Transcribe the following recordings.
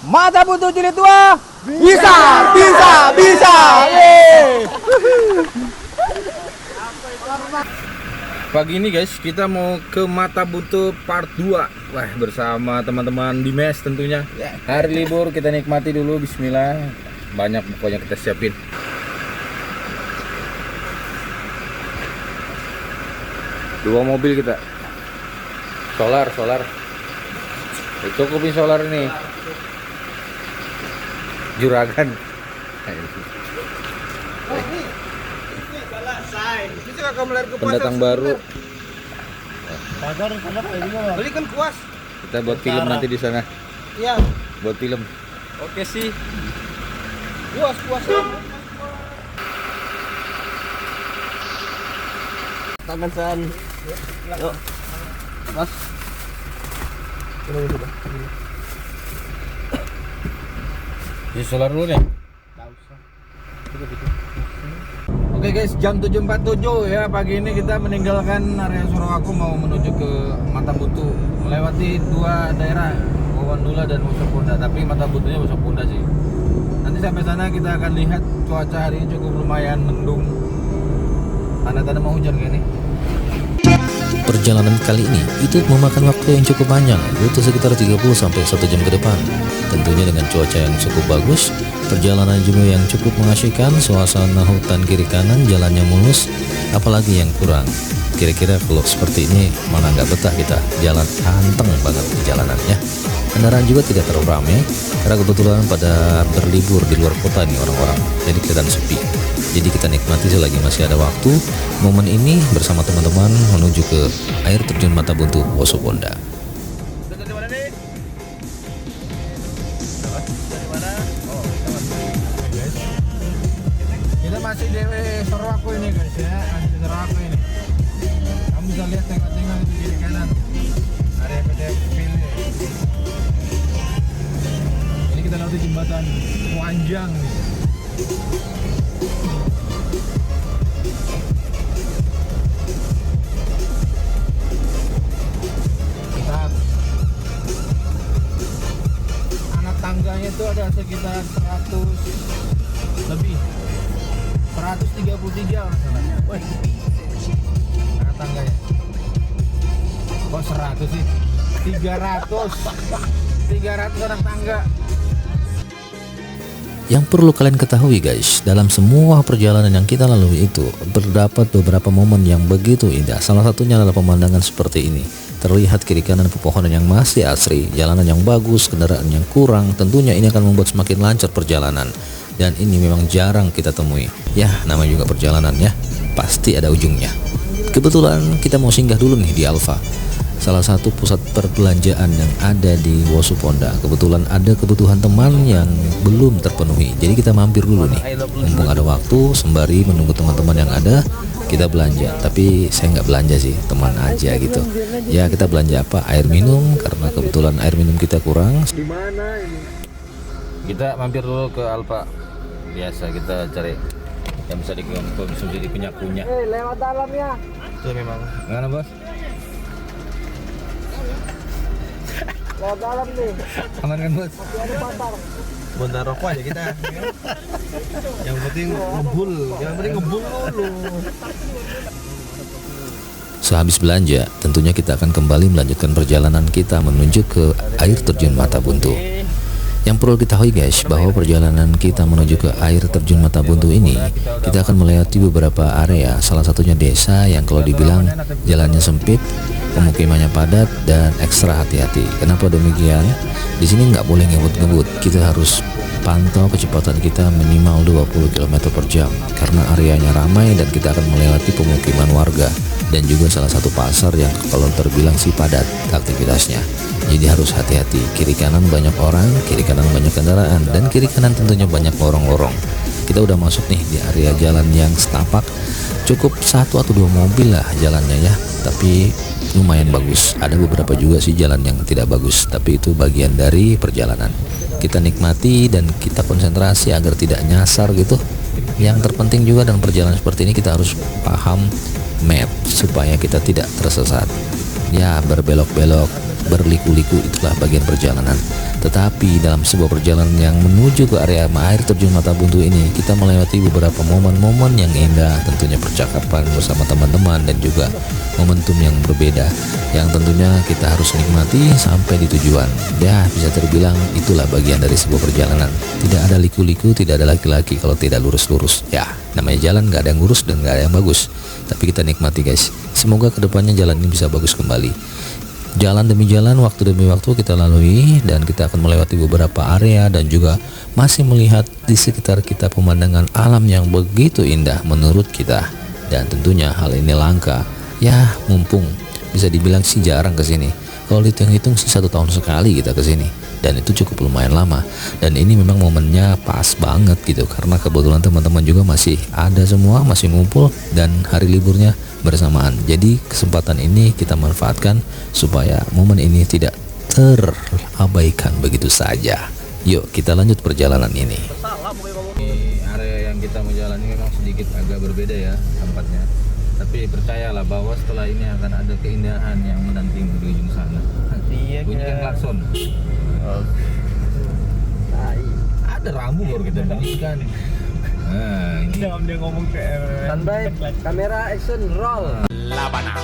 Mata Buntu Jilid 2 bisa. Yeay. Pagi ini guys, kita mau ke Mata Buntu part 2. Wah, bersama teman-teman di mes tentunya. Hari libur kita nikmati dulu, bismillah. Banyak pokoknya kita siapin. Dua mobil kita. Solar. Cukupin solar ini. Juragan. Pendatang baru. Beli kan kuas. Kita buat film nanti di sana. Iya. Buat film. Oke sih. Kuas. Tangan san. Yuk. Mas. Di solar dulu nih. Oke guys, jam 7.47 ya. Pagi ini kita meninggalkan area Surawaku mau menuju ke Mata Buntu, melewati dua daerah, Wowandula dan Wosoponda. Tapi Mata Buntunya Wosoponda sih. Nanti sampai sana kita akan lihat cuaca hari ini cukup lumayan mendung. Tanda-tanda mau hujan kayak ini. Perjalanan kali ini itu memakan waktu yang cukup panjang, butuh sekitar 30 sampai 1 jam ke depan. Tentunya dengan cuaca yang cukup bagus, perjalanan juga yang cukup mengasyikkan, suasana hutan kiri kanan, jalannya mulus, apalagi yang kurang. Kira-kira kalau seperti ini mana nggak betah kita, jalan anteng banget perjalanannya. Kendaraan juga tidak terlalu ramai, karena kebetulan pada berlibur di luar kota nih orang-orang, jadi kelihatan sepi. Jadi kita nikmati selagi masih ada waktu momen ini bersama teman-teman menuju ke air terjun Mata Buntu Wosoponda. Dari mana nih? Dari mana? Oh, guys. Kita masih di Surawaku ini guys ya, masih di Surawaku ini. Kamu bisa lihat tengok-tengok itu kiri kanan. Area PT Pilih. Ini kita lewati jembatan Wanjang nih. Tangganya itu ada sekitar 100 lebih, 133 orang salah. Woi, anak tangganya kok 100 sih? 300 anak tangga. Yang perlu kalian ketahui guys, dalam semua perjalanan yang kita lalui itu terdapat beberapa momen yang begitu indah. Salah satunya adalah pemandangan seperti ini. Terlihat kiri kanan pepohonan yang masih asri, jalanan yang bagus, kendaraan yang kurang. Tentunya ini akan membuat semakin lancar perjalanan. Dan ini memang jarang kita temui. Ya, namanya juga perjalanan ya, pasti ada ujungnya. Kebetulan kita mau singgah dulu nih di Alfa, salah satu pusat perbelanjaan yang ada di Wosoponda. Kebetulan ada kebutuhan teman yang belum terpenuhi, jadi kita mampir dulu nih. Mumpung ada waktu, sembari menunggu teman-teman yang ada, kita belanja. Tapi saya nggak belanja sih, teman aja gitu. Ya kita belanja apa? Air minum, karena kebetulan air minum kita kurang. Di mana ini? Kita mampir dulu ke Alfa. Biasa kita cari yang bisa dikonsumsi di punya. Lewat dalam ya. Itu memang. Gimana bos? Lewat dalam nih. Aman kan bos? Masih ada pasar. Bentar rokok aja kita. Yang penting ngebul dulu. Sehabis belanja, tentunya kita akan kembali melanjutkan perjalanan kita menuju ke air terjun Mata Buntu. Yang perlu diketahui guys, bahwa perjalanan kita menuju ke air terjun Mata Buntu ini, kita akan melewati beberapa area, salah satunya desa yang kalau dibilang jalannya sempit, pemukimannya padat, dan ekstra hati-hati. Kenapa demikian? Di sini nggak boleh ngebut-ngebut, kita harus pantau kecepatan kita minimal 20 km per jam, karena areanya ramai dan kita akan melewati pemukiman warga, dan juga salah satu pasar yang kalau terbilang sih padat aktivitasnya. Jadi harus hati-hati, kiri kanan banyak orang, kiri kanan banyak kendaraan, dan kiri kanan tentunya banyak lorong-lorong. Kita udah masuk nih di area jalan yang setapak, cukup 1 atau 2 mobil lah jalannya ya, tapi lumayan bagus. Ada beberapa juga sih jalan yang tidak bagus, tapi itu bagian dari perjalanan. Kita nikmati dan kita konsentrasi agar tidak nyasar gitu. Yang terpenting juga dalam perjalanan seperti ini kita harus paham map supaya kita tidak tersesat. Ya berbelok-belok berliku-liku, itulah bagian perjalanan. Tetapi dalam sebuah perjalanan yang menuju ke area air terjun Matabuntu ini, kita melewati beberapa momen-momen yang indah, tentunya percakapan bersama teman-teman dan juga momentum yang berbeda yang tentunya kita harus nikmati sampai di tujuan. Ya, bisa terbilang itulah bagian dari sebuah perjalanan. Tidak ada liku-liku, tidak ada laki-laki kalau tidak lurus-lurus. Ya, namanya jalan gak ada yang lurus dan gak ada yang bagus. Tapi kita nikmati guys. Semoga kedepannya jalan ini bisa bagus kembali. Jalan demi jalan, waktu demi waktu kita lalui dan kita akan melewati beberapa area dan juga masih melihat di sekitar kita pemandangan alam yang begitu indah menurut kita. Dan tentunya hal ini langka. Ya, mumpung bisa dibilang sih jarang kesini. Kalau dihitung-hitung sih 1 tahun sekali kita kesini. Dan itu cukup lumayan lama. Dan ini memang momennya pas banget gitu. Karena kebetulan teman-teman juga masih ada semua, masih ngumpul dan hari liburnya bersamaan. Jadi kesempatan ini kita manfaatkan supaya momen ini tidak terabaikan begitu saja. Yuk kita lanjut perjalanan ini. Ini area yang kita mau jalani memang sedikit agak berbeda ya tempatnya. Tapi percayalah bahwa setelah ini akan ada keindahan yang menantimu di ujung sana. Bunyikan klakson. Ada rambu baru kita bunyikan. Nah, ini Dia ngomong ke standby, kamera action roll. Labana,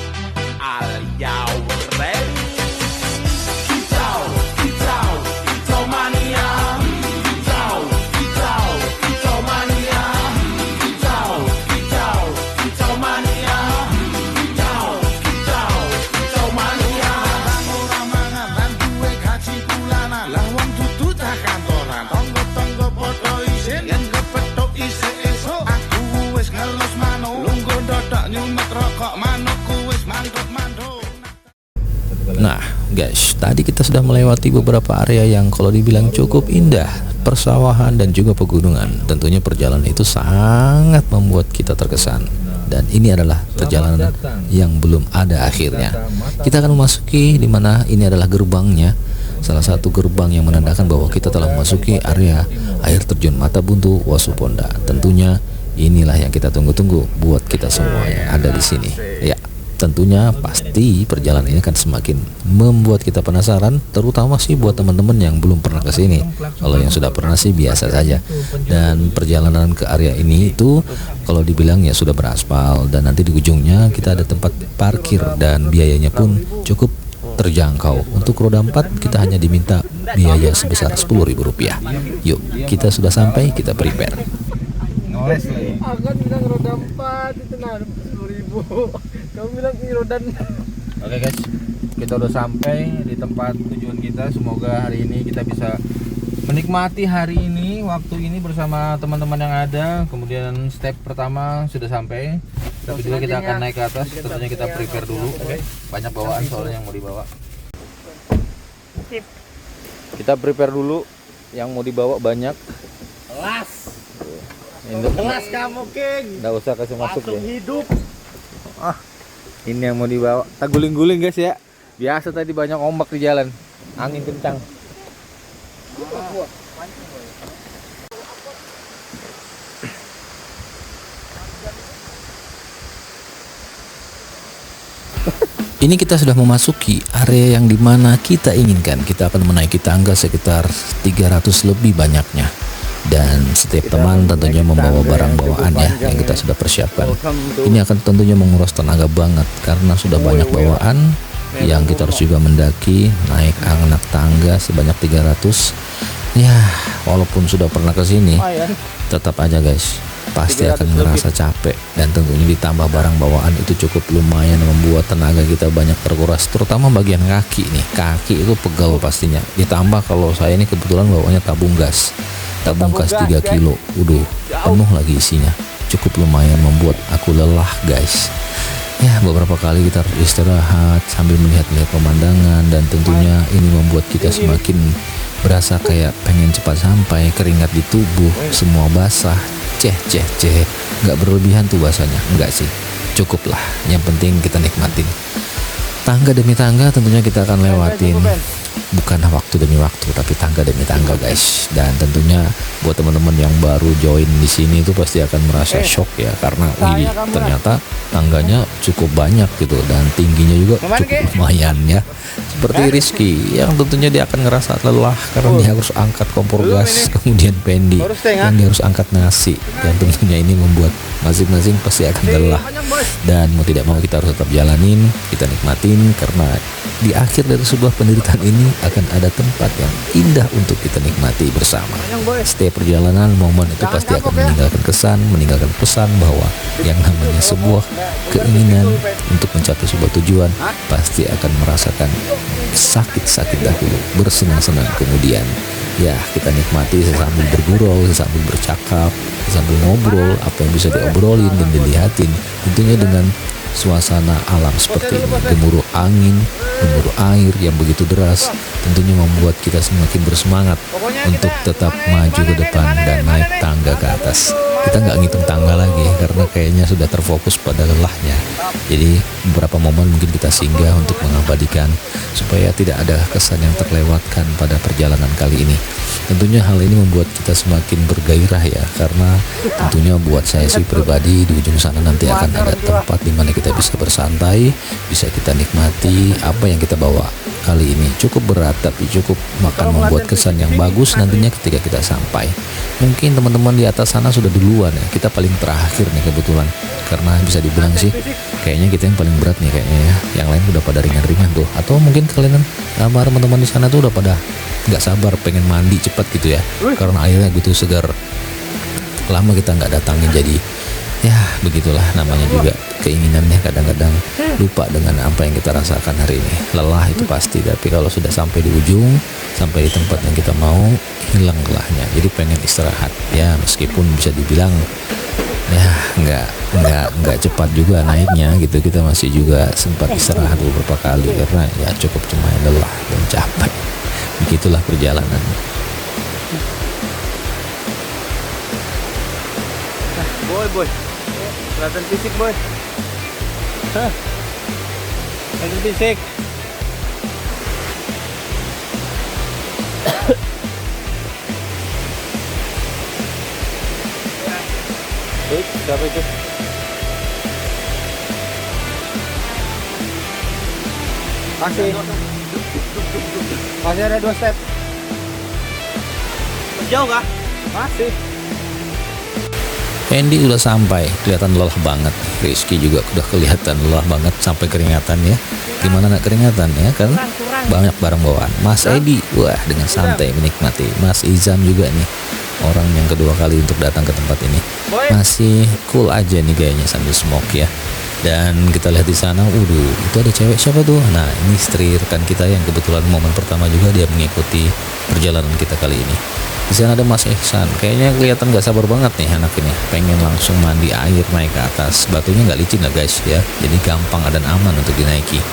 are you ready? Kicau, kicau, kicau mania. Kicau, kicau, kicau mania. Kicau, kicau, kicau mania. Kicau, kicau, kicau mania. Orang mangan duwe gaji bulanan, lah wong dudu tak kantoran. Tonggo-tonggo podo isin yen kepethuk isih esuk. Aku wis ngelus manuk, lungguh dodok nyumet rokok manukku wis manduk-manduk. Nah guys, tadi kita sudah melewati beberapa area yang kalau dibilang cukup indah, persawahan dan juga pegunungan. Tentunya perjalanan itu sangat membuat kita terkesan. Dan ini adalah perjalanan yang belum ada akhirnya. Kita akan memasuki di mana ini adalah gerbangnya. Salah satu gerbang yang menandakan bahwa kita telah memasuki area air terjun Matabuntu Wasuponda. Tentunya inilah yang kita tunggu-tunggu buat kita semua yang ada di sini. Ya, tentunya pasti perjalanan ini akan semakin membuat kita penasaran, terutama sih buat teman-teman yang belum pernah ke sini. Kalau yang sudah pernah sih biasa saja. Dan perjalanan ke area ini itu kalau dibilang ya sudah beraspal dan nanti di ujungnya kita ada tempat parkir dan biayanya pun cukup terjangkau. Untuk roda 4 kita hanya diminta biaya sebesar Rp10.000. Yuk, kita sudah sampai, kita prepare. ngoles lagi. Akan bilang roda 4 itu nah 10.000. Kamu bilang ini roda. Oke guys, kita udah sampai di tempat tujuan kita. Semoga hari ini kita bisa menikmati hari ini, waktu ini bersama teman-teman yang ada. Kemudian step pertama sudah sampai. Step kedua kita akan naik ke atas. Tentunya kita prepare dulu. Banyak bawaan soalnya yang mau dibawa. Kita prepare dulu yang mau dibawa banyak. Kelas. Ini Kelas kamu, King. nggak usah kasih masuk Langsung ya. hidup. Ini yang mau dibawa. Kita guling-guling guys ya. Biasa tadi banyak ombak di jalan. Angin kencang. Ini kita sudah memasuki area yang dimana kita inginkan. Kita akan menaiki tangga sekitar 300 lebih banyaknya. Dan setiap teman tentunya membawa barang bawaan ya yang kita sudah persiapkan. Ini akan tentunya menguras tenaga banget karena sudah banyak bawaan yang kita harus juga mendaki, naik anak tangga sebanyak 300. Ya, walaupun sudah pernah ke sini, tetap aja guys, pasti akan ngerasa capek. Dan tentunya ditambah barang bawaan itu cukup lumayan membuat tenaga kita banyak terkuras, terutama bagian kaki nih. Kaki itu pegel pastinya. Ditambah kalau saya ini kebetulan bawanya tabung gas 3 kilo, udah penuh lagi isinya. Cukup lumayan membuat aku lelah guys. Ya, beberapa kali kita harus istirahat sambil melihat-lihat pemandangan. Dan tentunya ini membuat kita semakin berasa kayak pengen cepat sampai. Keringat di tubuh semua basah. Nggak berlebihan tuh basahnya, enggak sih, cukup lah. Yang penting kita nikmatin tangga demi tangga. Tentunya kita akan lewatin bukan waktu demi waktu, tapi tangga demi tangga guys. Dan tentunya buat teman-teman yang baru join di sini itu pasti akan merasa shock ya, karena wih, ternyata tangganya cukup banyak gitu, dan tingginya juga cukup lumayan ya. Seperti Rizky yang tentunya dia akan ngerasa lelah karena dia harus angkat kompor gas, kemudian Pendi yang dia harus angkat nasi, dan tentunya ini membuat masing-masing pasti akan lelah. Dan mau tidak mau kita harus tetap jalanin, kita nikmatin, karena di akhir dari sebuah penderitaan ini akan ada tempat yang indah untuk kita nikmati bersama. Setiap perjalanan, momen itu pasti akan meninggalkan kesan, meninggalkan pesan bahwa yang namanya sebuah keinginan untuk mencapai sebuah tujuan pasti akan merasakan sakit-sakit dahulu, bersenang-senang kemudian. Ya, kita nikmati sambil bergurau, sambil bercakap, sambil ngobrol apa yang bisa diobrolin dan dilihatin, tentunya dengan suasana alam seperti ini. Gemuruh angin, gemuruh air yang begitu deras tentunya membuat kita semakin bersemangat untuk tetap maju ke depan dan naik tangga ke atas. Kita nggak ngitung tangga lagi karena kayaknya sudah terfokus pada lelahnya. Jadi beberapa momen mungkin kita singgah untuk mengabadikan supaya tidak ada kesan yang terlewatkan pada perjalanan kali ini. Tentunya hal ini membuat kita semakin bergairah ya, karena tentunya buat saya sih pribadi di ujung sana nanti akan ada tempat di mana kita bisa bersantai, bisa kita nikmati apa yang kita bawa kali ini. Cukup berat tapi cukup akan membuat kesan yang bagus nantinya ketika kita sampai. Mungkin teman-teman di atas sana sudah duluan ya, kita paling terakhir nih kebetulan, karena bisa dibilang sih kayaknya kita yang paling berat nih kayaknya ya. Yang lain udah pada ringan-ringan tuh, atau mungkin kalian sama teman-teman di sana tuh udah pada nggak sabar pengen mandi cepat gitu ya, karena airnya gitu segar. Lama kita nggak datangin, jadi ya begitulah namanya juga keinginannya, kadang-kadang lupa dengan apa yang kita rasakan hari ini. Lelah itu pasti, tapi kalau sudah sampai di ujung, sampai di tempat yang kita mau, hilang lelahnya, jadi pengen istirahat ya. Meskipun bisa dibilang ya nggak cepat juga naiknya gitu, kita masih juga sempat istirahat beberapa kali karena ya cukup cuma lelah dan capek. Begitulah perjalanan. Boy, kelihatan fisik boy. Hah? Kelihatan fisik. Siapa itu? Masih ada 2 step. Jauh kah? Masih. Pendi udah sampai, kelihatan lelah banget. Rizky juga udah kelihatan lelah banget sampai keringatan ya. Gimana nak keringatan ya, kan banyak barang bawaan. Mas Edi, wah dengan santai menikmati. Mas Izam juga nih, orang yang kedua kali untuk datang ke tempat ini, masih cool aja nih kayaknya sambil smoke ya. Dan kita lihat di sana, itu ada cewek siapa tuh? Nah, ini istri rekan kita yang kebetulan momen pertama juga dia mengikuti perjalanan kita kali ini. Di sana ada Mas Ihsan, kayaknya kelihatan nggak sabar banget nih anak ini, pengen langsung mandi air naik ke atas. Batunya nggak licin lah guys ya, jadi gampang dan aman untuk dinaiki.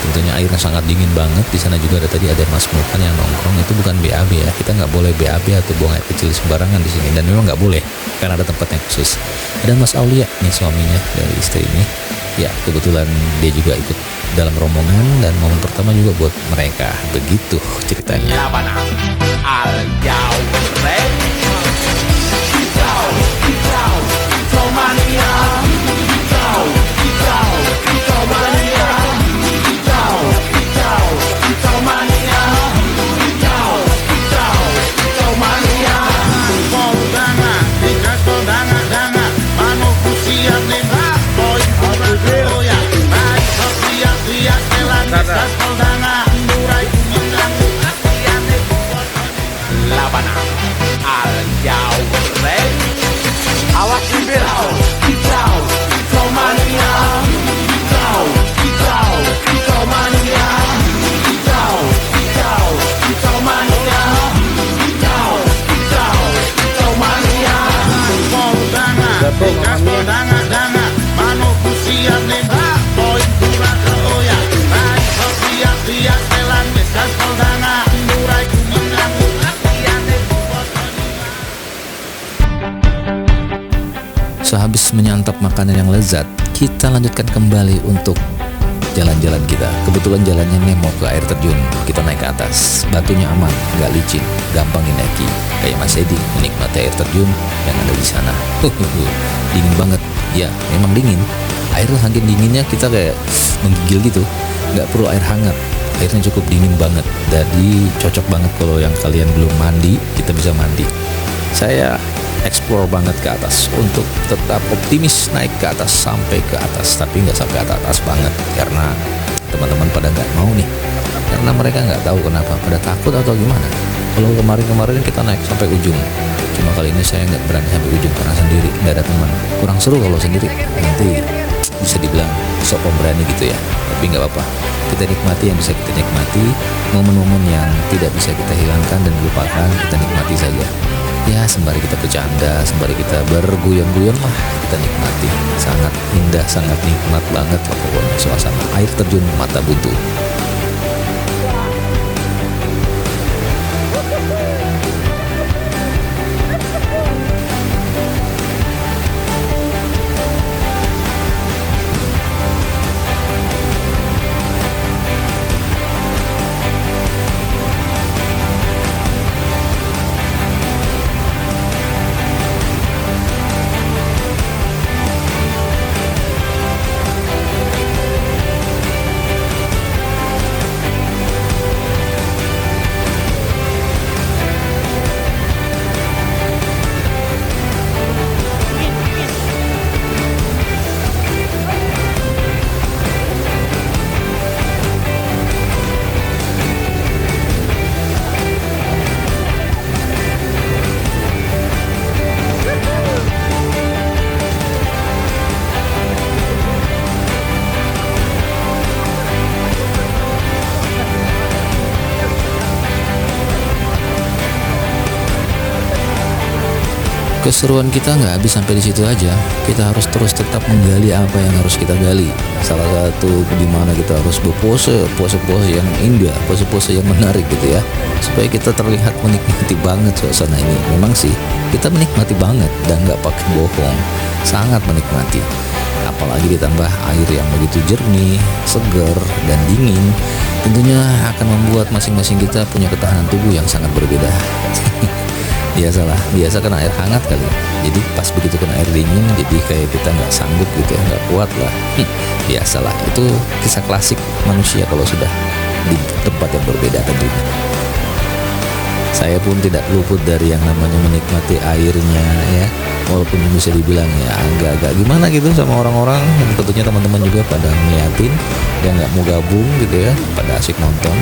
Tentunya airnya sangat dingin banget. Di sana juga ada Mas Mulkan yang nongkrong, itu bukan BAB ya, kita nggak boleh BAB atau buang air kecil sembarangan di sini, dan memang nggak boleh karena ada tempatnya khusus. Ada Mas Aulia nih, suaminya dari istri ini. Ya kebetulan dia juga ikut dalam rombongan, dan momen pertama juga buat mereka. Begitu ceritanya. Sehabis menyantap makanan yang lezat, kita lanjutkan kembali untuk jalan-jalan kita. Kebetulan jalannya nih mau ke air terjun. Kita naik ke atas, batunya aman, nggak licin, gampang dinaiki. Kayak Mas Edi menikmati air terjun yang ada di sana. Dingin banget, ya memang dingin. Air saking dinginnya kita kayak menggigil gitu. Nggak perlu air hangat, airnya cukup dingin banget. Jadi cocok banget kalau yang kalian belum mandi, kita bisa mandi. Saya explore banget ke atas untuk tetap optimis naik ke atas sampai ke atas, tapi nggak sampai atas banget karena teman-teman pada nggak mau nih, karena mereka nggak tahu kenapa, pada takut atau gimana. Kalau kemarin kita naik sampai ujung, cuma kali ini saya nggak berani sampai ujung karena sendiri, nggak ada teman. Kurang seru kalau sendiri, nanti bisa dibilang sok pemberani gitu ya, tapi nggak apa-apa, kita nikmati yang bisa kita nikmati, momen-momen yang tidak bisa kita hilangkan dan lupakan kita nikmati saja. Ya sembari kita bercanda, sembari kita berguyon-guyon mah kita nikmati. Sangat indah, sangat nikmat banget lah pokoknya suasana air terjun Mata Buntu. Keseruan kita nggak habis sampai di situ aja. Kita harus terus tetap menggali apa yang harus kita gali. Salah satu di mana kita harus berpose, pose-pose yang indah, pose-pose yang menarik gitu ya, supaya kita terlihat menikmati banget suasana ini. Memang sih kita menikmati banget dan nggak pakai bohong, sangat menikmati. Apalagi ditambah air yang begitu jernih, segar dan dingin, tentunya akan membuat masing-masing kita punya ketahanan tubuh yang sangat berbeda. Biasa kena air hangat kali, jadi pas begitu kena air dingin jadi kayak kita nggak sanggup gitu ya, nggak kuat lah. Biasalah, itu kisah klasik manusia kalau sudah di tempat yang berbeda tentunya. Saya pun tidak luput dari yang namanya menikmati airnya ya, walaupun bisa dibilang ya agak-agak gimana gitu sama orang-orang, dan tentunya teman-teman juga pada ngeliatin yang nggak mau gabung gitu ya, pada asik nonton.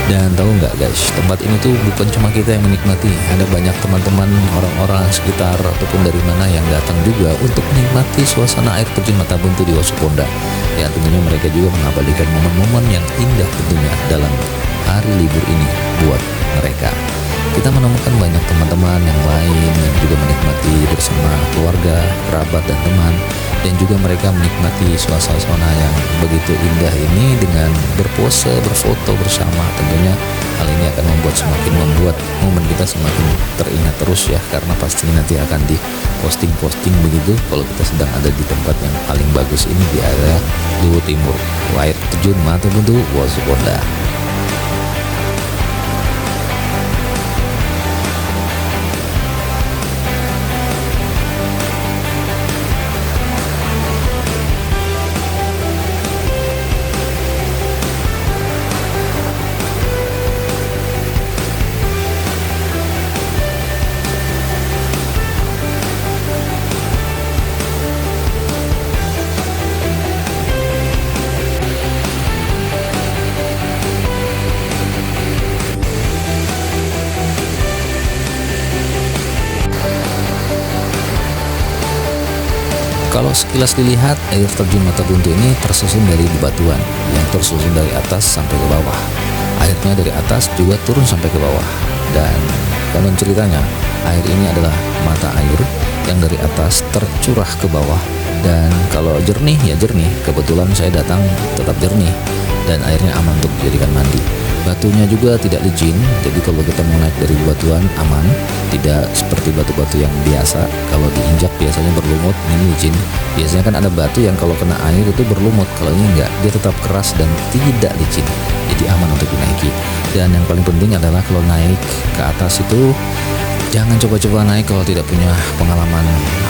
Dan tahu nggak guys, tempat ini tuh bukan cuma kita yang menikmati, ada banyak teman-teman orang-orang sekitar ataupun dari mana yang datang juga untuk menikmati suasana air terjun Mata Buntu di Wosoponda. Ya tentunya mereka juga mengabadikan momen-momen yang indah tentunya dalam hari libur ini buat mereka. Kita menemukan banyak teman-teman yang lain yang juga menikmati bersama keluarga, kerabat, dan teman, dan juga mereka menikmati suasana yang begitu indah ini dengan berpose, berfoto bersama. Tentunya hal ini akan membuat momen kita semakin teringat terus ya, karena pasti nanti akan di posting begitu kalau kita sedang ada di tempat yang paling bagus ini di area Luwu Timur, air terjun Mata Buntu Wosoponda. Kalau sekilas dilihat, air terjun Mata Buntu ini tersusun dari bebatuan yang tersusun dari atas sampai ke bawah. Airnya dari atas juga turun sampai ke bawah. Dan konon ceritanya, air ini adalah mata air yang dari atas tercurah ke bawah. Dan kalau jernih ya jernih. Kebetulan saya datang tetap jernih dan airnya aman untuk dijadikan mandi. Batunya juga tidak licin, jadi kalau kita mau naik dari batuan aman, tidak seperti batu-batu yang biasa. Kalau diinjak biasanya berlumut, ini licin. Biasanya kan ada batu yang kalau kena air itu berlumut, kalau ini enggak, dia tetap keras dan tidak licin, jadi aman untuk dinaiki. Dan yang paling penting adalah kalau naik ke atas itu jangan coba-coba naik kalau tidak punya pengalaman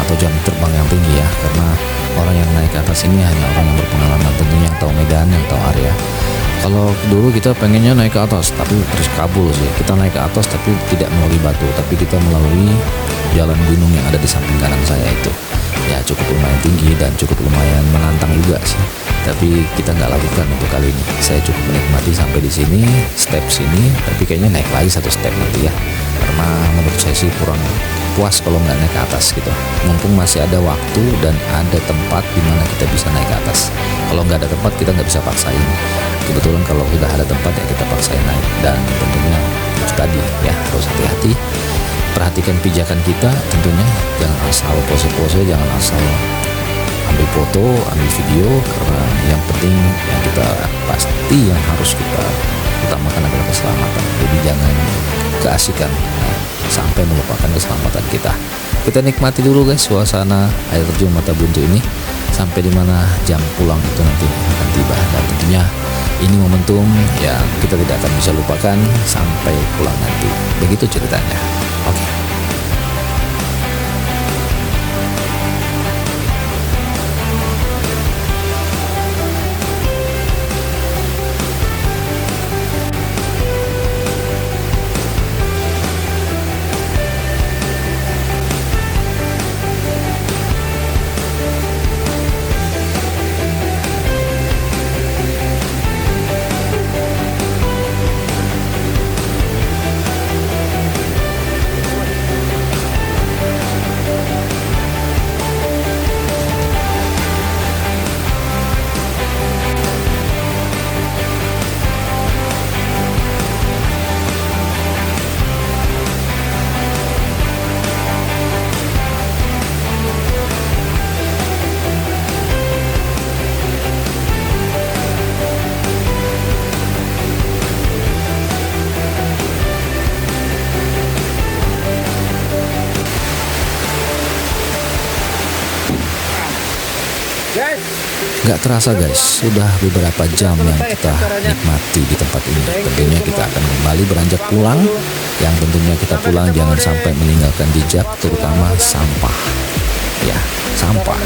atau jam terbang yang tinggi ya, karena orang yang naik ke atas ini hanya orang yang berpengalaman, tentunya yang tahu medan, yang tahu area. Kalau dulu kita pengennya naik ke atas tapi terus kabul sih, kita naik ke atas tapi tidak melalui batu, tapi kita melalui jalan gunung yang ada di samping kanan saya itu. Ya cukup lumayan tinggi dan cukup lumayan menantang juga sih, tapi kita nggak lakukan untuk kali ini. Saya cukup menikmati sampai di sini, step sini, tapi kayaknya naik lagi satu step nanti ya, karena menurut saya sih kurang puas kalau nggak naik ke atas gitu. Mumpung masih ada waktu dan ada tempat di mana kita bisa naik ke atas. Kalau nggak ada tempat kita nggak bisa paksain. Kebetulan kalau sudah ada tempat ya kita paksain naik, dan tentunya itu tadi ya, harus hati-hati. Perhatikan pijakan kita tentunya, jangan asal pose-pose, jangan asal ambil foto, ambil video, karena yang penting yang kita pasti yang harus kita utamakan adalah keselamatan. Jadi jangan keasikan sampai melupakan keselamatan kita. Kita nikmati dulu guys suasana air terjun Mata Buntu ini sampai dimana jam pulang itu nanti akan tiba, dan tentunya ini momentum yang kita tidak akan bisa lupakan sampai pulang nanti. Begitu ceritanya. Oke. Gak terasa guys, sudah beberapa jam yang kita nikmati di tempat ini. Tentunya kita akan kembali beranjak pulang. Yang tentunya kita pulang jangan sampai meninggalkan jejak, terutama sampah. Ya, sampah.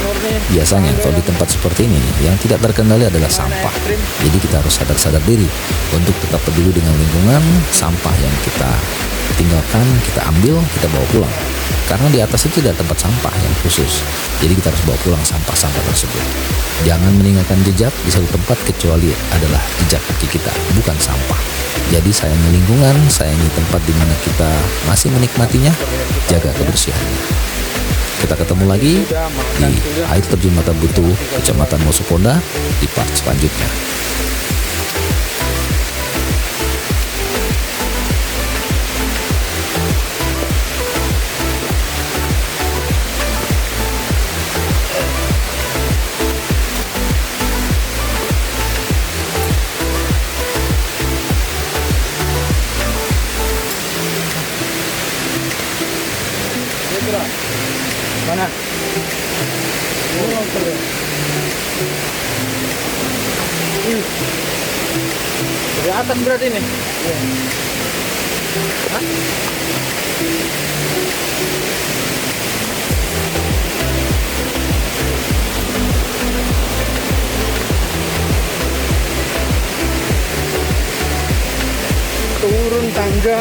Biasanya kalau di tempat seperti ini yang tidak terkendali adalah sampah. Jadi kita harus sadar-sadar diri untuk tetap peduli dengan lingkungan. Sampah yang kita tinggalkan, kita ambil, kita bawa pulang. Karena di atas itu ada tempat sampah yang khusus. Jadi kita harus bawa pulang sampah-sampah tersebut. Jangan meninggalkan jejak di satu tempat kecuali adalah jejak kaki kita, bukan sampah. Jadi sayangi lingkungan, sayangi tempat di mana kita masih menikmatinya, jaga kebersihannya. Kita ketemu lagi di air terjun Mata Buntu, Kecamatan Mosoponda, di part selanjutnya. Mana? Dari atas berarti nih. Hah? Turun tangga.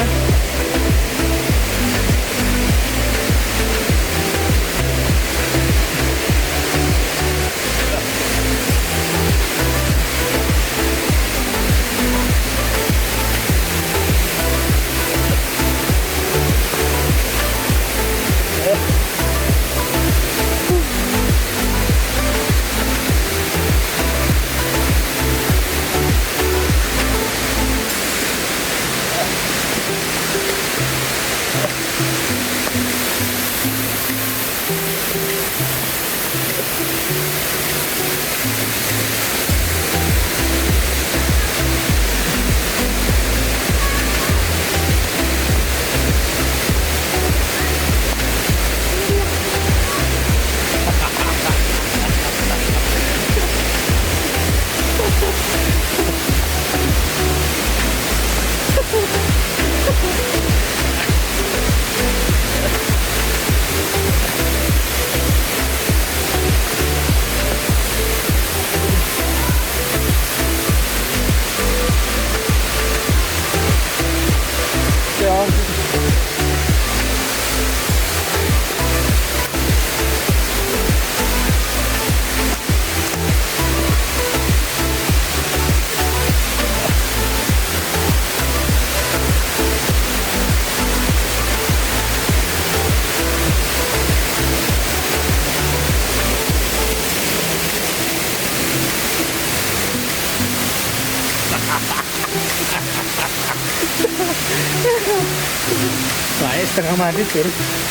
Kayak setengah mati sih,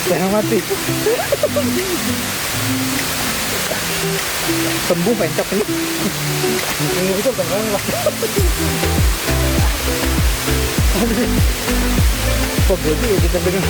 setengah mati. Sembuh pencok ini. Ini itu beneran lah. Kok gede ya kita pegang.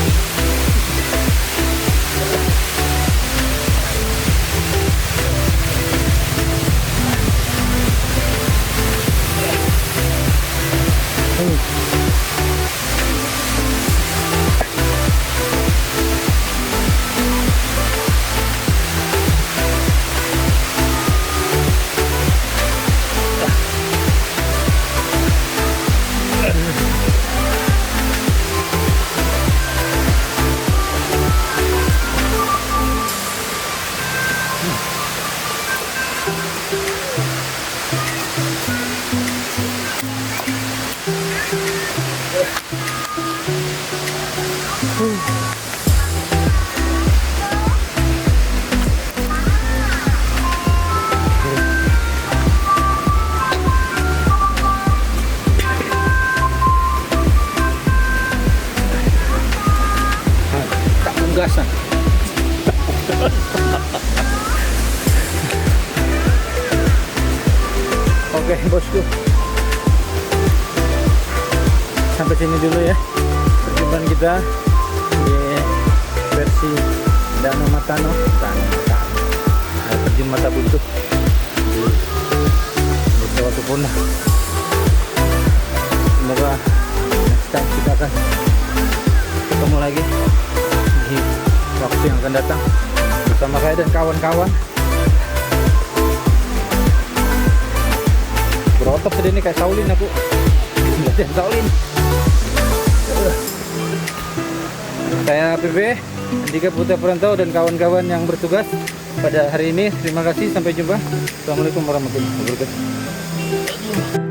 Tak punggasan. Oke bosku, sampai sini dulu ya perjumpaan kita di versi Danau Matano, air terjun Matabuntu di Desa Watupuna. Semoga next time kita akan ketemu lagi di waktu yang akan datang bersama saya dan kawan-kawan. Berotot sedih ini kayak Shaolin aku. Latihan Shaolin. Saya PB Andika Putra Perantau dan kawan-kawan yang bertugas pada hari ini. Terima kasih, sampai jumpa. Assalamualaikum warahmatullahi wabarakatuh.